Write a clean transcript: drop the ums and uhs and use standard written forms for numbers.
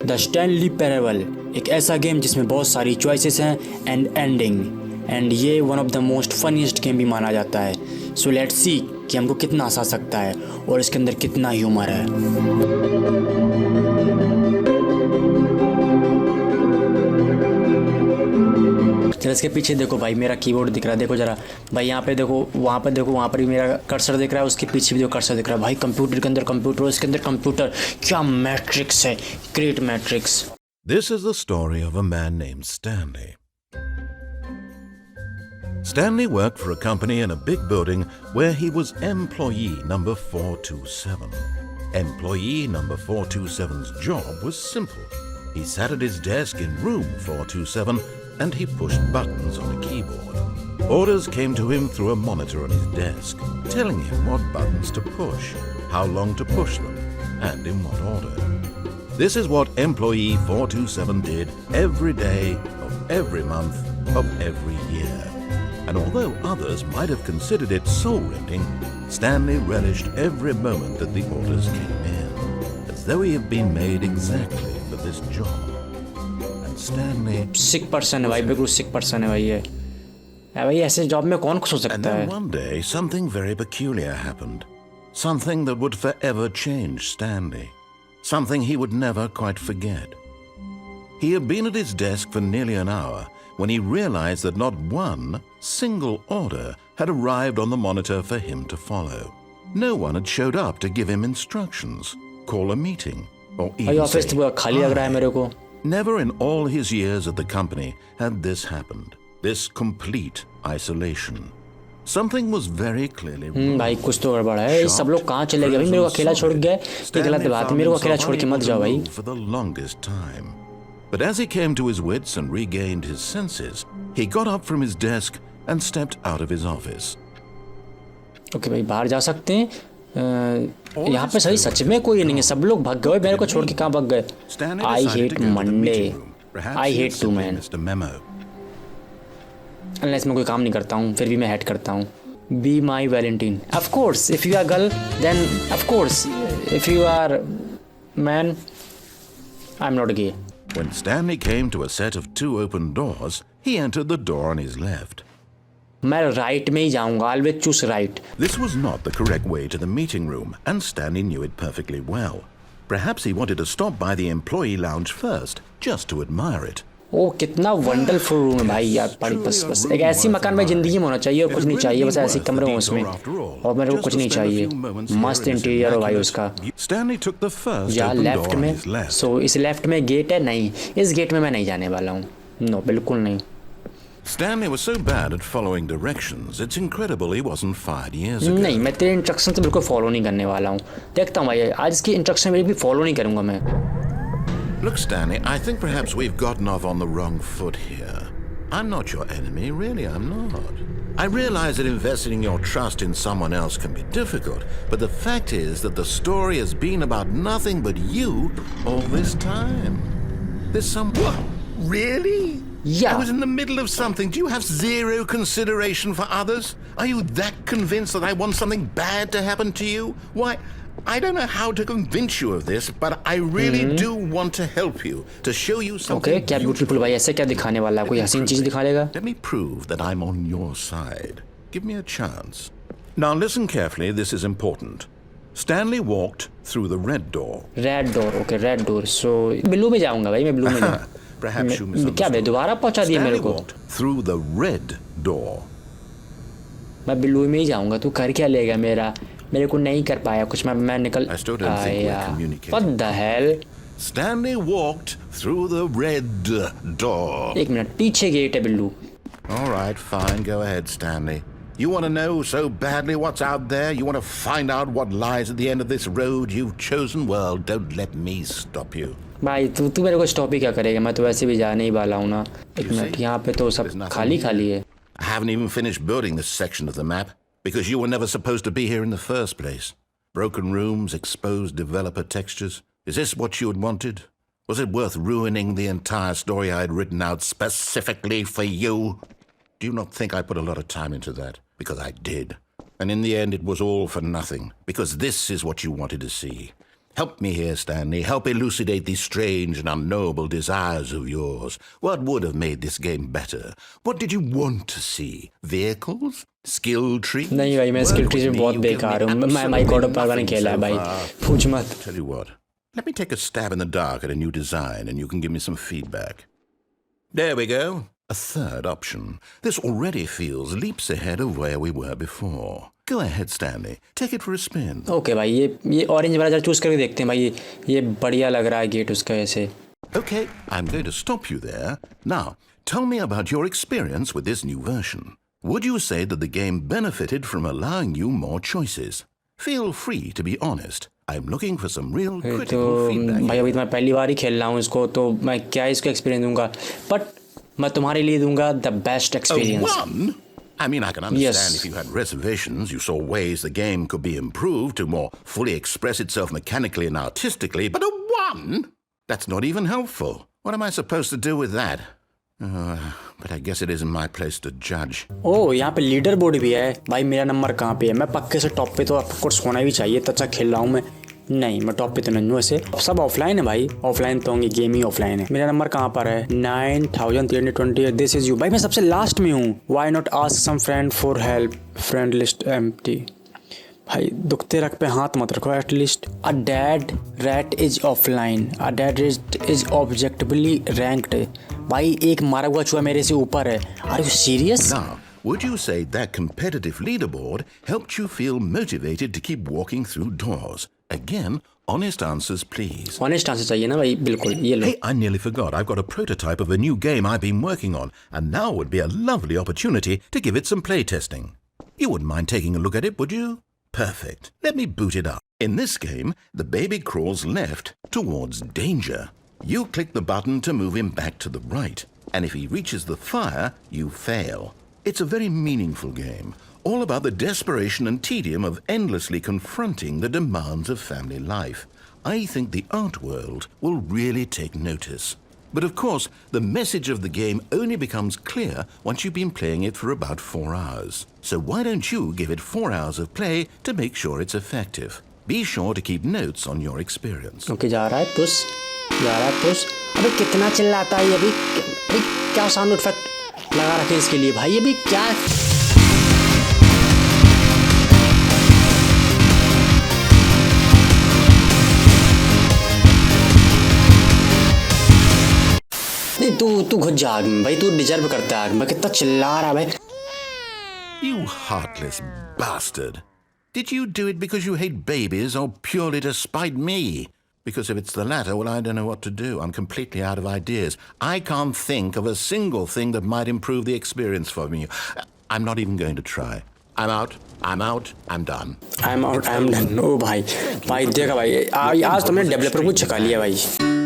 The Stanley parable, एक ऐसा game जिसमें बहुत सारी चॉइसेस हैं एंड एंडिंग, एंड ये one of the most funniest game भी माना जाता है। सो लेट्स सी कि हमको कितना हंसा सकता है और इसके अंदर कितना ह्यूमर है। जरा इसके पीछे देखो भाई, मेरा कीबोर्ड दिख रहा है, देखो जरा भाई, यहाँ पे देखो, वहाँ पे देखो, वहाँ पर भी मेरा कर्सर दिख रहा है, उसके पीछे भी जो कर्सर दिख रहा है भाई, कंप्यूटर के अंदर कंप्यूटर, उसके अंदर कंप्यूटर, क्या मैट्रिक्स है, great matrix. This is the story of a man named Stanley. Stanley worked for a company in a big building where he was employee number 427. Employee number 427's job was simple. He sat at his desk in room 427 and he pushed buttons on a keyboard. Orders came to him through a monitor on his desk, telling him what buttons to push, how long to push them, and in what order. This is what employee 427 did every day of every month of every year. And although others might have considered it soul-rending, Stanley relished every moment that the orders came in, as though he had been made exactly for this job. And Stanley... sick person है भाई, बिल्कुल sick person है भाई ये। भाई ऐसे job में कौन खुश हो सकता है? And then one day something very peculiar happened. Something that would forever change Stanley. Something he would never quite forget. He had been at his desk for nearly an hour when he realized that not one single order had arrived on the monitor for him to follow. No one had showed up to give him instructions, call a meeting, or even say hi. Never in all his years at the company had this happened, this complete isolation. Something was very clearly wrong. भाई कुछ तो गड़बड़ है, सब लोग कहाँ चले गए भाई, मेरे को अकेला छोड़ गए, ये गलत बात है, मेरे को अकेला छोड़ के मत जाओ भाई। For the longest time. But as he came to his wits and regained his senses, he got up from his desk and stepped out of his office. Okay भाई, बाहर जा सकते हैं, यहाँ पे सही सच में कोई नहीं है, सब लोग भाग गए, मेरे को छोड़ के कहाँ भाग गए? I hate Monday, I hate too man. Unless मैं कोई काम नहीं करता हूँ, फिर भी मैं हेट करता हूँ। Be my Valentine. Of course, if you are girl, then of course, if you are man, I'm not gay. When Stanley came to a set of two open doors, he entered the door on his left. मैं right में ही जाऊँगा, always choose right. This was not the correct way to the meeting room, and Stanley knew it perfectly well. Perhaps he wanted to stop by the employee lounge first, just to admire it. ओ कितना wonderful room है भाई यार, बड़ी बस एक ऐसी मकान में जिंदगी में होना चाहिए और कुछ नहीं चाहिए, बस ऐसी कमरे हो उसमें, और मेरे को कुछ नहीं चाहिए, मस्त इंटीरियर हो भाई उसका। या लेफ्ट में, सो इस लेफ्ट में गेट है, नहीं इस गेट में मैं नहीं जाने वाला हूँ, नो बिल्कुल नहीं। Stanley was so bad at following directions, it's incredible he wasn't fired years ago. नहीं, मैं तेरे इंस्ट्रक्शन तो बिल्कुल फॉलो नहीं करने वाला हूँ, देखता हूँ भाई आज इसकी इंस्ट्रक्शन मेरी भी फॉलो नहीं करूँगा मैं। Look, Stanley, I think perhaps we've gotten off on the wrong foot here. I'm not your enemy, really, I'm not. I realize that investing your trust in someone else can be difficult, but the fact is that the story has been about nothing but you all this time. There's some... What? Really? Yeah. I was in the middle of something. Do you have zero consideration for others? Are you that convinced that I want something bad to happen to you? Why... I don't know how to convince you of this, but I really do want to help you, to show you something. Okay, क्या beautiful भाई ऐसे क्या दिखाने वाला है, कोई हसीन चीज दिखा लेगा? Let me prove that I'm on your side. Give me a chance. Now listen carefully, this is important. Stanley walked through the red door. Red door, okay, red door. So blue में जाऊंगा भाई, मैं blue में जाऊंगा। Perhaps you misunderstood. क्या बे दोबारा पहुंचा दिया मेरे को? Stanley walked through the red door. मैं ब्लू में ही जाऊंगा, तू कर क्या लेगा मेरा? मेरे को नहीं कर पाया कुछ, मैं निकल आया। What the hell? Stanley walked through the red door. एक मिनट, पीछे गेट है Billu. All right, fine, go ahead, Stanley. You want to know so badly what's out there? You want to find out what lies at the end of this road you've chosen? Well, don't let me stop you. भाई तू मेरे को stop ही क्या करेगा, मैं तो वैसे भी जाने ही वाला हूँ ना। एक मिनट, यहाँ पे तो सब खाली खाली है। I haven't even finished building this section of the map. Because you were never supposed to be here in the first place. Broken rooms, exposed developer textures. Is this what you had wanted? Was it worth ruining the entire story I had written out specifically for you? Do you not think I put a lot of time into that? Because I did. And in the end, it was all for nothing. Because this is what you wanted to see. Help me here, Stanley. Help elucidate these strange and unknowable desires of yours. What would have made this game better? What did you want to see? Vehicles? Skill trees? नहीं भाई, मैं skill tree से बहुत बेकार हूँ। मैं God of power नहीं खेला है भाई, पूछ मत। Tell you what, let me take a stab in the dark at a new design and you can give me some feedback. There we go. A third option. This already feels leaps ahead of where we were before. Go ahead, Stanley. Take it for a spin. Okay भाई, ये orange वाला जरा choose करके देखते हैं भाई। ये बढ़िया लग रहा है गेट उसका ऐसे। Okay, I'm going to stop you there. Now, tell me about your experience with this new version. Would you say that the game benefited from allowing you more choices? Feel free to be honest. I'm looking for some real critical feedback. भाई अभी तो मैं पहली बार ही खेल रहा हूँ इसको, तो मैं क्या इसको एक्सपीरियंस दूंगा, बट मैं तुम्हारे लिए दूंगा the best experience. One? I mean, I can understand if you had reservations, you saw ways the game could be improved to more fully express itself mechanically and artistically, but a 1? That's not even helpful. What am I supposed to do with that? But I guess it isn't my place to judge. ओह, यहाँ पे leader board भी है भाई। मेरा number कहाँ पे है? मैं पक्के से टॉप पे तो ऑफकोर्स होना भी चाहिए, तो अच्छा खेल रहा हूँ मैं। नहीं, मैं टॉप पे तो नहीं हूँ ऐसे। सब ऑफलाइन है भाई, ऑफलाइन तो होंगे, गेम ही ऑफलाइन है। मेरा नंबर कहाँ पर है? 9320। This is you. भाई मैं सबसे लास्ट में हूँ। Why not ask some friend for help? Friend list empty. भाई दुखते रख पे हाथ मत रखो at least. A dead rat is offline. A dead is objectively ranked. भाई एक मारा हुआ चूहा मेरे से ऊपर है। Are you serious? Now, would you say that competitive leaderboard helped you feel motivated to keep walking through doors? Again, honest answers, please. Honest answer चाहिए ना भाई, बिल्कुल। ये लो। Hey, I nearly forgot. I've got a prototype of a new game I've been working on, and now would be a lovely opportunity to give it some playtesting. You wouldn't mind taking a look at it, would you? Perfect. Let me boot it up. In this game, the baby crawls left towards danger. You click the button to move him back to the right, and if he reaches the fire, you fail. It's a very meaningful game, all about the desperation and tedium of endlessly confronting the demands of family life. I think the art world will really take notice. But of course, the message of the game only becomes clear once you've been playing it for about 4 hours. So why don't you give it 4 hours of play to make sure it's effective? Be sure to keep notes on your experience. Okay, जा रहा है push, जा रहा है push. अबे कितना चिल्लाता है ये अभी? अभी क्या साउंड इफेक्ट लगा रखे इसके लिए भाई? अभी क्या नहीं, तू घुस जा आग में भाई। तू डिजर्व करता है आग में। कितना चिल्ला रहा है भाई। You heartless bastard. Did you do it because you hate babies or purely to spite me? Because if it's the latter, well, I don't know what to do. I'm completely out of ideas. I can't think of a single thing that might improve the experience for me. I'm not even going to try. I'm out. I'm out. I'm done. I'm out. I'm done. No भाई, भाई देखा भाई, आज तुमने developer को छका लिया भाई।